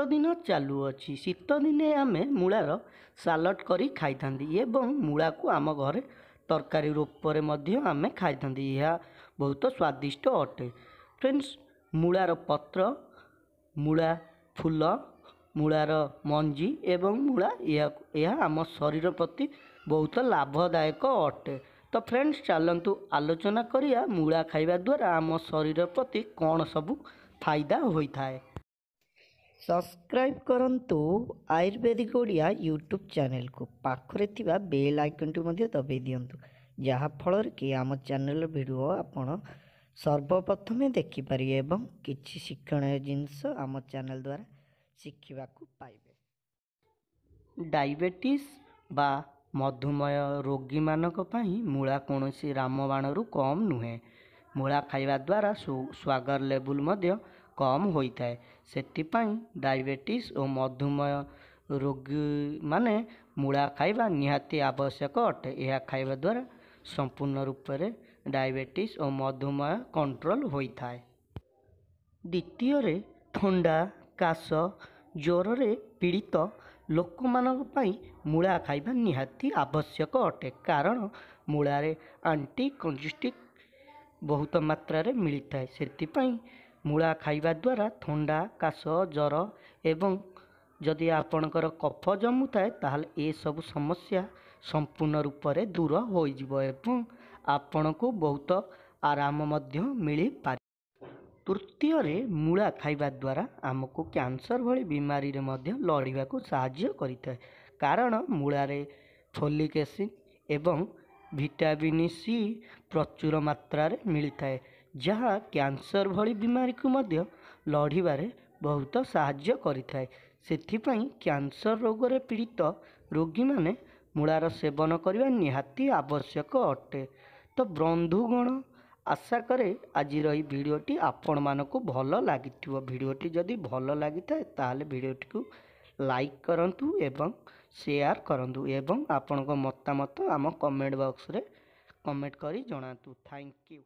दिन चलुअछि शीत दिने आमे मूलार सालड करी खाइथांती एवं मूला को आम घरे तरकारी रूप में आमे खाइथांती। यह बहुत स्वादिष्ट अटे। फ्रेंड्स, मूलार पत्र, मूला फूल, मूलार मंजी एवं मूला यह आम शरीर प्रति बहुत लाभदायक अटे। तो फ्रेंड्स, चलतु आलोचना करिया मूला खाइबा द्वारा आम शरीर प्रति कौन सबू फायदा होता है। सब्सक्राइब करंतु आयुर्वेदिक ओडिया यूट्यूब चैनल को पाखरे थिबा बेल आइकन टी दबाई दियंतु, जहा फल कि आम चैनल वीडियो आपण सर्वप्रथमे देखिपारे एवं किछि शिक्षणीय जिनस आम चैनल द्वारा शिखिबा को पाइबे। डायबिटीज बा मधुमेह रोगी मानक पई मूला कोनोसी रामबाण रु कम नुहे। मूला खाइबा द्वारा शुगर लेवल मध्य कम होता है। सेतिपाई डायबिटीज और मधुमेह रोगी माने मूला खाइबा निहाती आवश्यक अटे। यह खाइबा द्वारा संपूर्ण रूप से डायबिटीज और मधुमेह कंट्रोल होता है। द्वितीय रे ठंडा काश ज्वर रे पीड़ित लोक मानक पई मूला खाइबा निहाती आवश्यक अटे, कारण मूला रे एंटी कंजेस्टिव बहुत मात्रा रे मिलता है। सेतिपाई मूला खाइबा द्वारा ठंडा काश ज्वर एवं जदि आपणकर कफ जमु थाए ताहले ए सब समस्या संपूर्ण रूप से दूर हो जिवो एवं आपण को बहुत आराम मध्य मिली पारे। तृतीय रे मूला खाइबा द्वारा आमको कैंसर भली बीमारी रे मध्य लड़िबा को सहाय्य करिथाए, कारण मूला रे फोलिक एसिड एवं विटामिन सी प्रचुर मात्रा रे मिलता है, जहाँ कैंसर भली बीमारी को मध्य लड़िबारे बहुत सहाय्य करिथाए। सेथिपाई कैंसर रोग रे पीड़ित रोगी माने मूलार सेवन करने निहाती आवश्यक अटे। तो बंधुगण, आशा करे आज भिडियोटी आपण मानक भल लगी। भिडियोटी जदि भल लगी था ताहले भिडियोटी को लाइक करंतु एवं शेयर करंतु एवं आपण मतामत आम कमेंट बॉक्स रे कमेंट करी जणातु। Thank you.